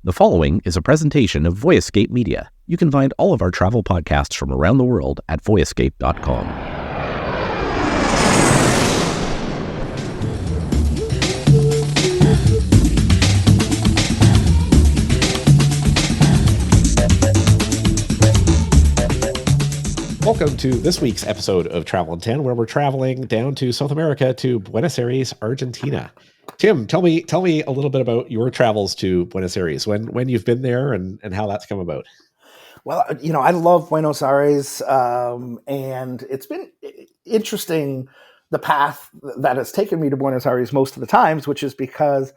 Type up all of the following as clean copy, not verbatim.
The following is a presentation of Voyescape Media. You can find all of our travel podcasts from around the world at voyescape.com. Welcome to this week's episode of Travel in 10, where we're traveling down to South America to Buenos Aires, Argentina. Tim, tell me a little bit about your travels to Buenos Aires, when you've been there and how that's come about. Well, I love Buenos Aires, and it's been interesting the path that has taken me to Buenos Aires most of the times, which is because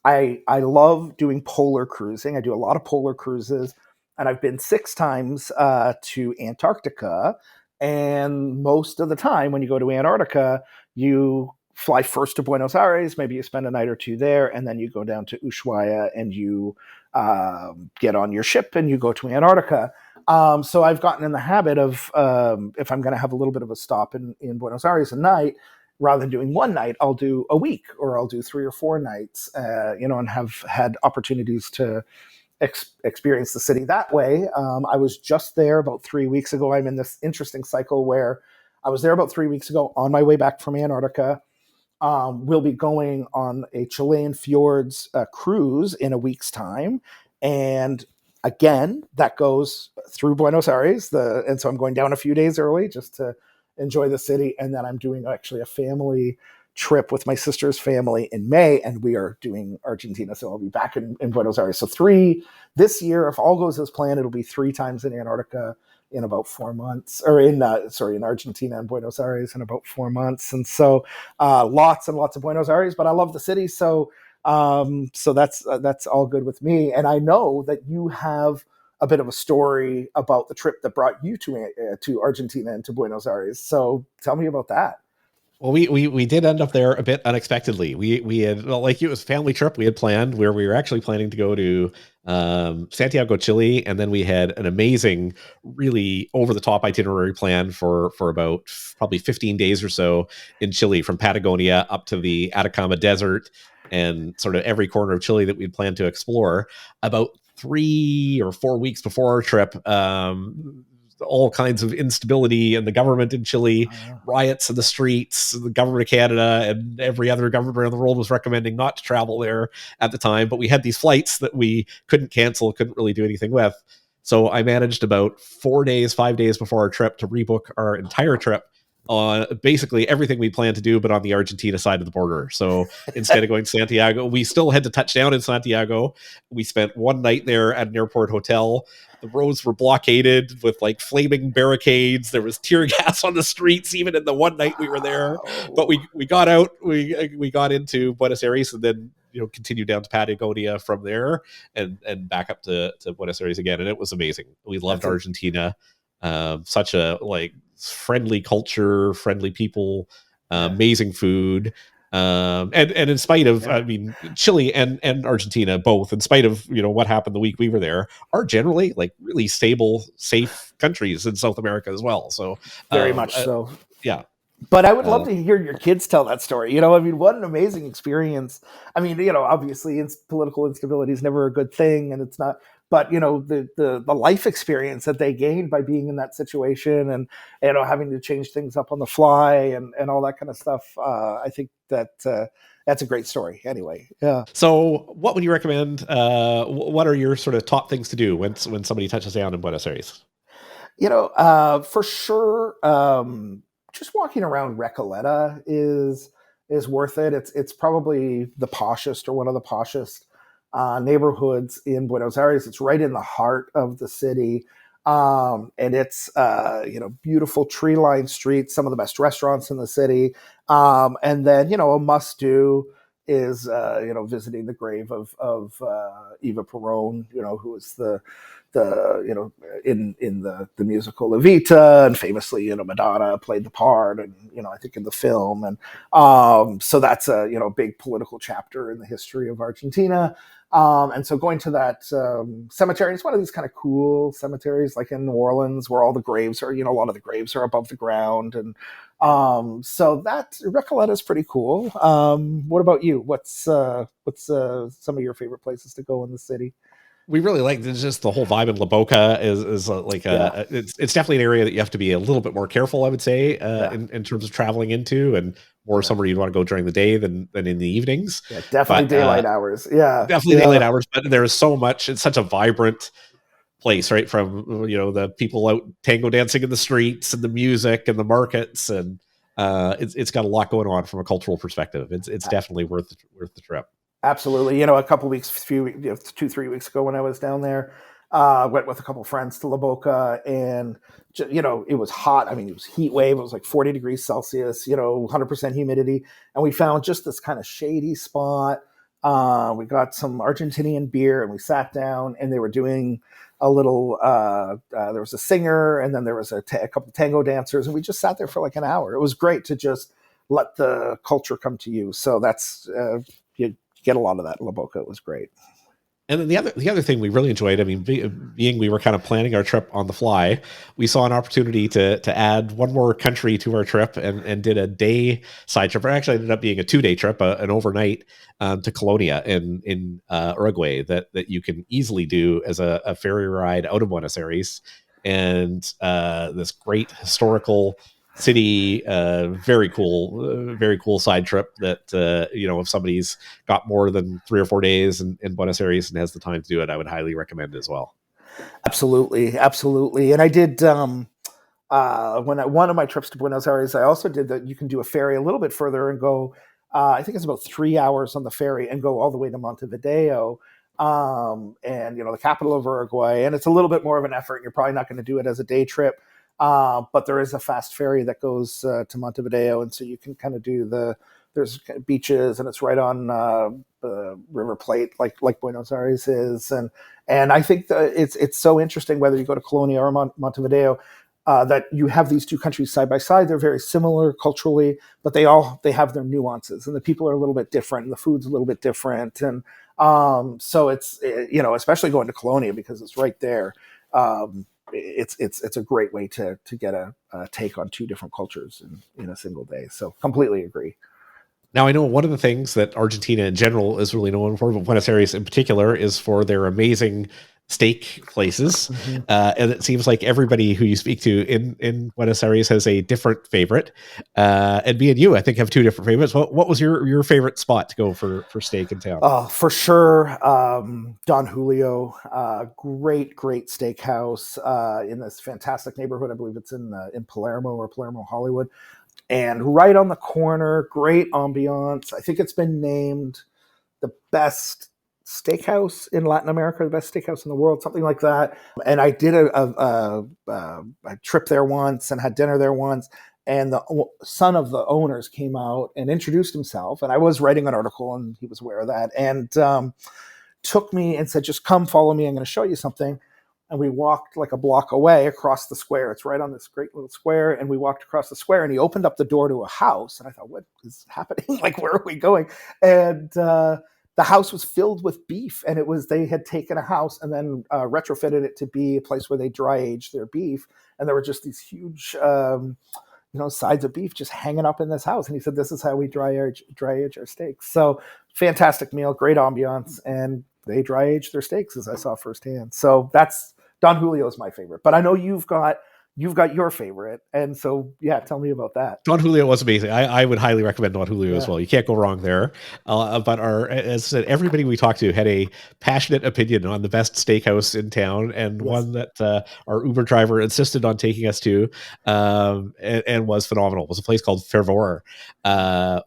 I love doing polar cruising. I do a lot of polar cruises, and I've been 6 times to Antarctica. And most of the time when you go to Antarctica, you fly first to Buenos Aires, maybe you spend a night or two there, and then you go down to Ushuaia and you get on your ship and you go to Antarctica. So I've gotten in the habit of, if I'm going to have a little bit of a stop in Buenos Aires a night, rather than doing one night, I'll do a week, or I'll do 3 or 4 nights, and have had opportunities to experience the city that way. I was just there about 3 weeks ago. I'm in this interesting cycle where I was there about 3 weeks ago on my way back from Antarctica. We'll be going on a Chilean fjords cruise in a week's time. And again, that goes through Buenos Aires. And so I'm going down a few days early just to enjoy the city. And then I'm doing actually a family trip with my sister's family in May, and we are doing Argentina. So I'll be back in Buenos Aires. So 3 this year, if all goes as planned, it'll be 3 times in Antarctica in about 4 months, or in Argentina and Buenos Aires in about 4 months. And so lots and lots of Buenos Aires, but I love the city. So that's all good with me. And I know that you have a bit of a story about the trip that brought you to Argentina and to Buenos Aires. So tell me about that. Well, we did end up there a bit unexpectedly. We had, like, it was a family trip we had planned, where we were actually planning to go to Santiago, Chile, and then we had an amazing, really over the top itinerary plan for about probably 15 days or so in Chile, from Patagonia up to the Atacama Desert and sort of every corner of Chile that we'd planned to explore. About 3 or 4 weeks before our trip, all kinds of instability in the government in Chile, riots in the streets. The government of Canada and every other government around the world was recommending not to travel there at the time, but we had these flights that we couldn't cancel, couldn't really do anything with. So I managed about 5 days before our trip to rebook our entire trip on basically everything we planned to do, but on the Argentina side of the border. So instead of going to Santiago, we still had to touch down in Santiago. We spent 1 night there at an airport hotel. The roads were blockaded with like flaming barricades. There was tear gas on the streets, even in the 1 night we were there. But we got out. We got into Buenos Aires, and then continued down to Patagonia from there, and back up to Buenos Aires again. And it was amazing. We loved Argentina. Such a friendly culture, friendly people, amazing food. And in spite of, Chile and Argentina, both, in spite of, what happened the week we were there, are generally really stable, safe countries in South America as well. So very much so. Yeah. But I would love to hear your kids tell that story. What an amazing experience. Obviously political instability is never a good thing, and it's not, but the life experience that they gained by being in that situation, and having to change things up on the fly and all that kind of stuff. I think that's a great story anyway. Yeah. So what would you recommend? What are your sort of top things to do when somebody touches down in Buenos Aires? For sure, just walking around Recoleta is worth it. It's probably the poshest, or one of the poshest neighborhoods in Buenos Aires. It's right in the heart of the city. And it's, beautiful tree-lined streets, some of the best restaurants in the city. And then, a must-do is, visiting the grave of Eva Perón, who was the in the musical Evita, and famously, Madonna played the part, and I think in the film, and so that's a big political chapter in the history of Argentina. And so going to that cemetery, it's one of these kind of cool cemeteries, like in New Orleans, where all the graves are, a lot of the graves are above the ground, and so that Recoleta is pretty cool. What about you? What's some of your favorite places to go in the city? we really like just the whole vibe in La Boca is like Yeah, it's definitely an area that you have to be a little bit more careful, I would say, yeah, in terms of traveling into, and more yeah, somewhere you'd want to go during the day than in the evenings. yeah. Definitely But daylight hours. Yeah, definitely yeah, daylight hours. But there is so much. It's such a vibrant place, right? From the people out tango dancing in the streets and the music and the markets, and it's got a lot going on from a cultural perspective. It's definitely worth the trip. absolutely. A couple weeks, 2-3 weeks ago when I was down there, went with a couple friends to La Boca, and it was hot. I mean, it was heat wave. It was like 40 degrees Celsius. 100% humidity, and we found just this kind of shady spot. We got some Argentinian beer, and we sat down, and they were doing a little. There was a singer, and then there was a couple tango dancers, and we just sat there for like an hour. It was great to just let the culture come to you. So that's you get a lot of that in La Boca. It was great. And then the other thing we really enjoyed, I mean, being we were kind of planning our trip on the fly, we saw an opportunity to add one more country to our trip, and did a day side trip. Or actually, ended up being a 2-day trip, an overnight, to Colonia in Uruguay that you can easily do as a ferry ride out of Buenos Aires, and this great historical city, very cool side trip that if somebody's got more than 3 or 4 days in Buenos Aires and has the time to do it, I would highly recommend as well. Absolutely, absolutely. And I did one of my trips to Buenos Aires. I also did that. You can do a ferry a little bit further and go. I think it's about 3 hours on the ferry and go all the way to Montevideo, and the capital of Uruguay. And it's a little bit more of an effort. You're probably not going to do it as a day trip. But there is a fast ferry that goes to Montevideo, and so you can kind of there's beaches, and it's right on the River Plate, like Buenos Aires is, and I think that it's so interesting whether you go to Colonia or Montevideo, that you have these two countries side by side. They're very similar culturally, but they have their nuances, and the people are a little bit different, and the food's a little bit different, and so it's especially going to Colonia because it's right there. It's a great way to get a take on two different cultures in a single day. So completely agree. Now, I know one of the things that Argentina in general is really known for, but Buenos Aires in particular, is for their amazing steak places. Mm-hmm. And it seems like everybody who you speak to in Buenos Aires has a different favorite. And me and you, I think, have two different favorites. What was your favorite spot to go for steak in town? For sure, Don Julio, great steakhouse in this fantastic neighborhood. I believe it's in Palermo Hollywood. And right on the corner, great ambiance. I think it's been named the best steakhouse in Latin America, the best steakhouse in the world, something like that. And I did a trip there once and had dinner there once. And the son of the owners came out and introduced himself. And I was writing an article, and he was aware of that. And took me and said, just come follow me. I'm going to show you something. And we walked like a block away across the square. It's right on this great little square. And we walked across the square, and he opened up the door to a house. And I thought, what is happening? Like, where are we going? And the house was filled with beef. And they had taken a house and then retrofitted it to be a place where they dry age their beef. And there were just these huge, sides of beef just hanging up in this house. And he said, this is how we dry age our steaks. So fantastic meal, great ambiance. And they dry age their steaks, as I saw firsthand. So that's Don Julio is my favorite, but I know you've got your favorite, and so yeah, tell me about that. Don Julio was amazing. I would highly recommend Don Julio as well. You can't go wrong there. But as I said, everybody we talked to had a passionate opinion on the best steakhouse in town, and one that our Uber driver insisted on taking us to, and was phenomenal. It was a place called Fervor,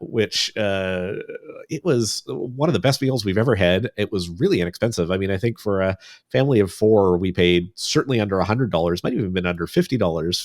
which it was one of the best meals we've ever had. It was really inexpensive. I mean, I think for a family of 4, we paid certainly under $100, might even been under $50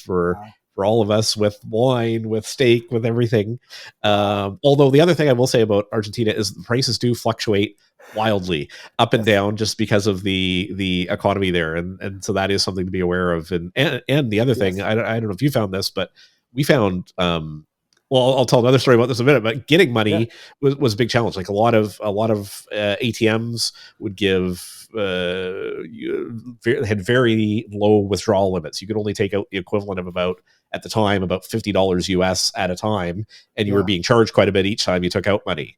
for all of us, with wine, with steak, with everything. Although the other thing I will say about Argentina is the prices do fluctuate wildly up and down just because of the economy there. And so that is something to be aware of. And the other thing, I don't know if you found this, but we found, well, I'll tell another story about this in a minute, but getting money was a big challenge. Like a lot of ATMs would give, had very low withdrawal limits. You could only take out the equivalent of about $50 US at a time, and you were being charged quite a bit each time you took out money.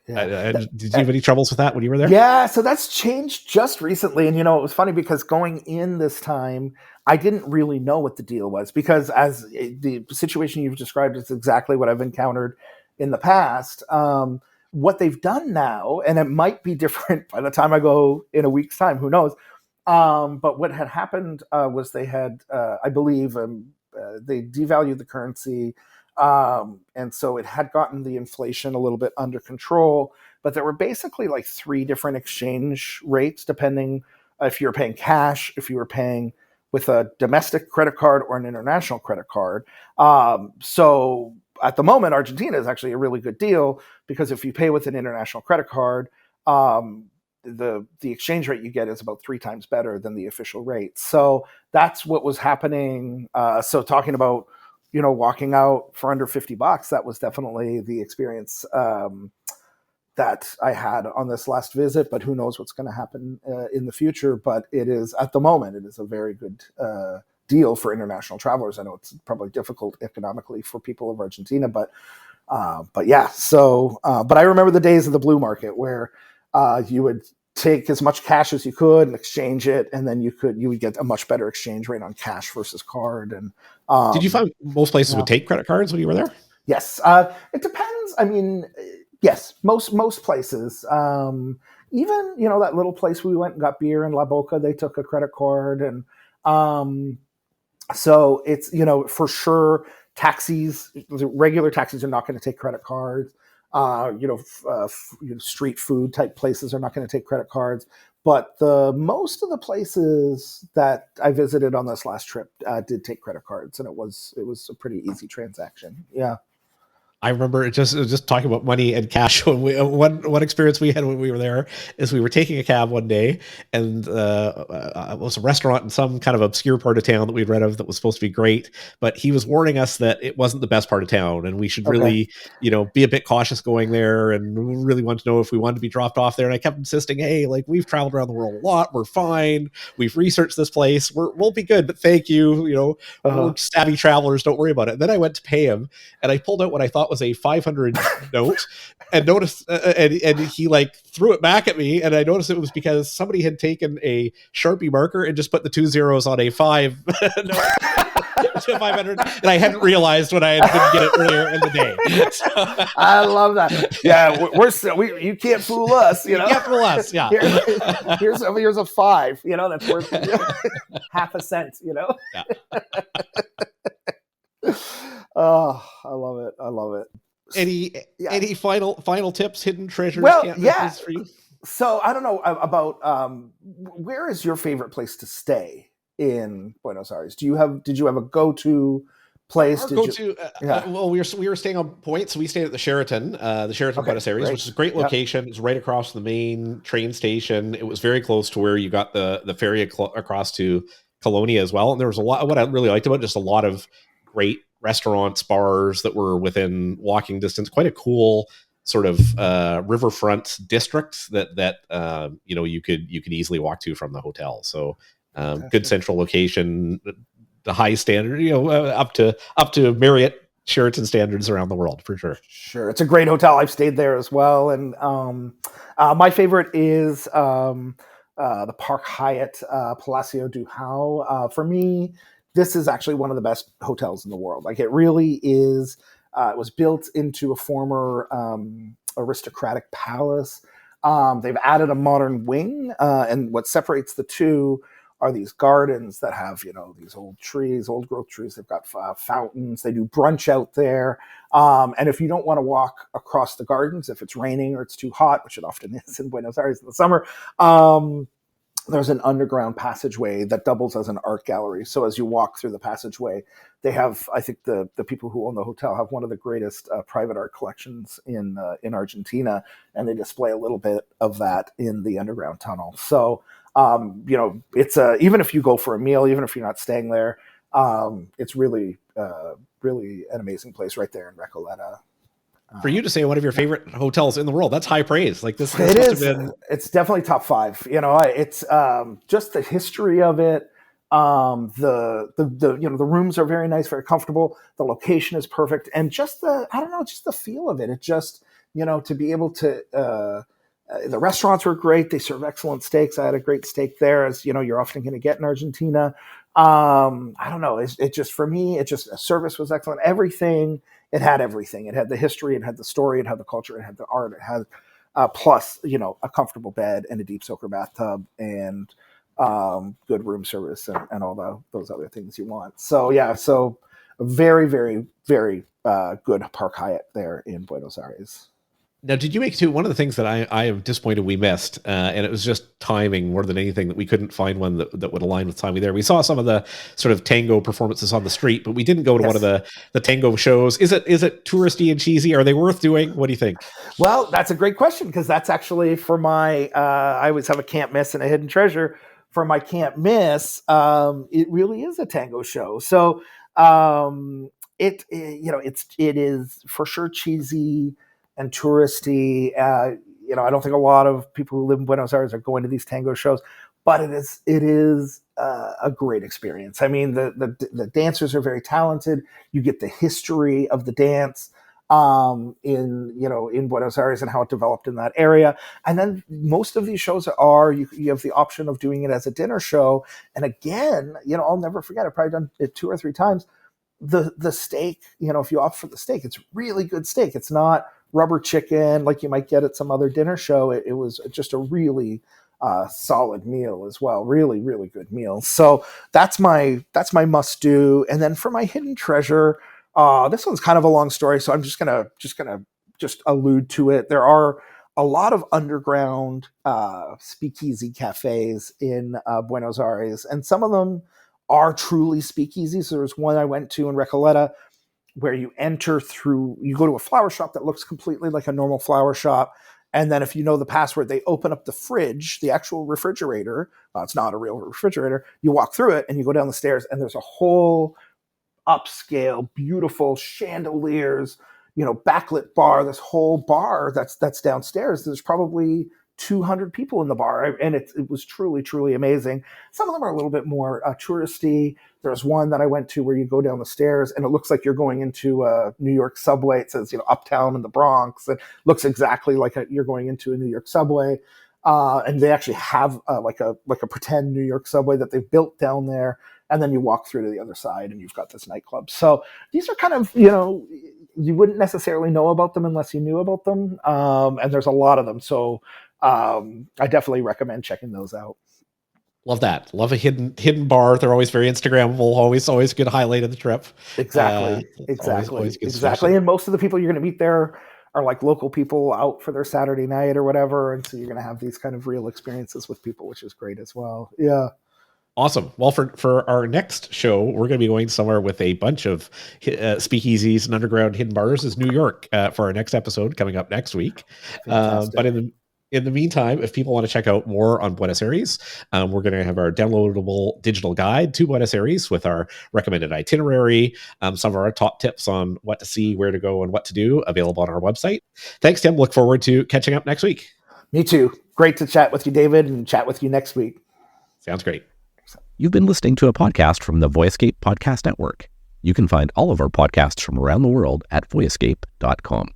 Yeah. Did you have any troubles with that when you were there? Yeah, so that's changed just recently. And, it was funny because going in this time, I didn't really know what the deal was because the situation you've described is exactly what I've encountered in the past. What they've done now, and it might be different by the time I go in a week's time, who knows? But what had happened was they had, I believe, they devalued the currency. And so it had gotten the inflation a little bit under control, but there were basically like three different exchange rates, depending if you were paying cash, if you were paying with a domestic credit card or an international credit card. So at the moment, Argentina is actually a really good deal because if you pay with an international credit card, the exchange rate you get is about 3 times better than the official rate. So that's what was happening. So talking about, walking out for under $50, that was definitely the experience that I had on this last visit, but who knows what's going to happen in the future. But it is, at the moment, it is a very good deal for international travelers. I know it's probably difficult economically for people of Argentina, but yeah. So, but I remember the days of the blue market where you would take as much cash as you could and exchange it, and then you would get a much better exchange rate on cash versus card. And did you find most places would take credit cards when you were there? Yes, it depends. I mean, yes, most places. Even that little place we went and got beer in La Boca, they took a credit card, and so it's for sure taxis, the regular taxis are not going to take credit cards. Street food type places are not going to take credit cards. But most of the places that I visited on this last trip did take credit cards, and it was a pretty easy transaction. Yeah. I remember just talking about money and cash. One experience we had when we were there is we were taking a cab one day, and it was a restaurant in some kind of obscure part of town that we'd read of that was supposed to be great, but he was warning us that it wasn't the best part of town, and we should really, be a bit cautious going there, and we really want to know if we wanted to be dropped off there. And I kept insisting, hey, like, we've traveled around the world a lot, we're fine, we've researched this place, we'll be good, but thank you, we're savvy travelers, don't worry about it. And then I went to pay him, and I pulled out what I thought was a 500 note, and noticed, and he like threw it back at me, and I noticed it was because somebody had taken a Sharpie marker and just put the 2 zeros on a 5 note to 500, and I hadn't realized when I didn't get it earlier in the day. So, I love that. Yeah, you can't fool us. You can't fool us. Yeah. Here's a 5. That's worth half a cent. Yeah. Oh, I love it. Any final tips, hidden treasures? Well, yeah. For you? So I don't know about where is your favorite place to stay in Buenos Aires? Did you have a go-to place? Well, we were staying on point, so we stayed at the Sheraton Buenos Aires, which is a great location. It's right across the main train station. It was very close to where you got the ferry across to Colonia as well. And there was a lot. What I really liked about it, just a lot of great restaurants, bars that were within walking distance. Quite a cool sort of riverfront district that you could easily walk to from the hotel. So good central location, the high standard, up to Marriott Sheraton standards around the world for sure. Sure, it's a great hotel. I've stayed there as well, and my favorite is the Park Hyatt Palacio do How. For me, this is actually one of the best hotels in the world. Like, it really is. It was built into a former aristocratic palace. They've added a modern wing, and what separates the two are these gardens that have, these old trees, old growth trees. They've got fountains. They do brunch out there. And if you don't want to walk across the gardens, if it's raining or it's too hot, which it often is in Buenos Aires in the summer, there's an underground passageway that doubles as an art gallery. So as you walk through the passageway, they have, I think the people who own the hotel have one of the greatest private art collections in Argentina, and they display a little bit of that in the underground tunnel. So, it's even if you go for a meal, even if you're not staying there, it's really, really an amazing place right there in Recoleta. For you to say one of your favorite hotels in the world, that's high praise. Like, this it is. It's definitely top 5. It's just the history of it. The rooms are very nice, very comfortable. The location is perfect, and just the feel of it. It just to be able to, the restaurants were great. They serve excellent steaks. I had a great steak there, as you're often going to get in Argentina. I don't know. It just, for me, the service was excellent. Everything, it had everything. It had the history, it had the story, it had the culture, it had the art, it had, plus, a comfortable bed and a deep soaker bathtub and good room service and all those other things you want. So yeah, so a very, very, very good Park Hyatt there in Buenos Aires. Now, did you make too? One of the things that I am disappointed we missed, and it was just timing more than anything, that we couldn't find one that would align with time we there. We saw some of the sort of tango performances on the street, but we didn't go to one of the tango shows. Is it touristy and cheesy? Are they worth doing? What do you think? Well, that's a great question, because that's actually for my. I always have a can't miss and a hidden treasure. For my can't miss, it really is a tango show. So it is for sure cheesy and touristy. I don't think a lot of people who live in Buenos Aires are going to these tango shows, but it is a great experience. I mean, the dancers are very talented. You get the history of the dance in Buenos Aires and how it developed in that area. And then most of these shows you have the option of doing it as a dinner show. And again, I'll never forget, I've probably done it 2 or 3 times. The steak, if you opt for the steak, it's really good steak. It's not rubber chicken like you might get at some other dinner show. It was just a really solid meal as well. Really, really good meal. So that's my must do. And then for my hidden treasure, this one's kind of a long story, so I'm just gonna allude to it. There are a lot of underground speakeasy cafes in Buenos Aires, and some of them are truly speakeasies. So there's one I went to in Recoleta where you go to a flower shop that looks completely like a normal flower shop. And then if you know the password, they open up the fridge, the actual refrigerator. It's not a real refrigerator. You walk through it and you go down the stairs, and there's a whole upscale, beautiful chandeliers, backlit bar, this whole bar that's downstairs. There's probably 200 people in the bar, and it was truly, truly amazing. Some of them are a little bit more touristy. There's one that I went to where you go down the stairs and it looks like you're going into a New York subway. It says, Uptown in the Bronx. It looks exactly like you're going into a New York subway. And they actually have like a pretend New York subway that they've built down there. And then you walk through to the other side and you've got this nightclub. So these are kind of, you wouldn't necessarily know about them unless you knew about them. And there's a lot of them. So I definitely recommend checking those out. Love that. Love a hidden bar. They're always very Instagrammable. Always a good highlight of the trip. Exactly. Exactly. And most of the people you're going to meet there are like local people out for their Saturday night or whatever. And so you're going to have these kind of real experiences with people, which is great as well. Yeah. Awesome. Well, for our next show, we're going to be going somewhere with a bunch of speakeasies and underground hidden bars. Is New York for our next episode coming up next week. But in the meantime, if people want to check out more on Buenos Aires, we're going to have our downloadable digital guide to Buenos Aires with our recommended itinerary, some of our top tips on what to see, where to go, and what to do available on our website. Thanks, Tim. Look forward to catching up next week. Me too. Great to chat with you, David, and chat with you next week. Sounds great. You've been listening to a podcast from the Voyescape Podcast Network. You can find all of our podcasts from around the world at voyescape.com.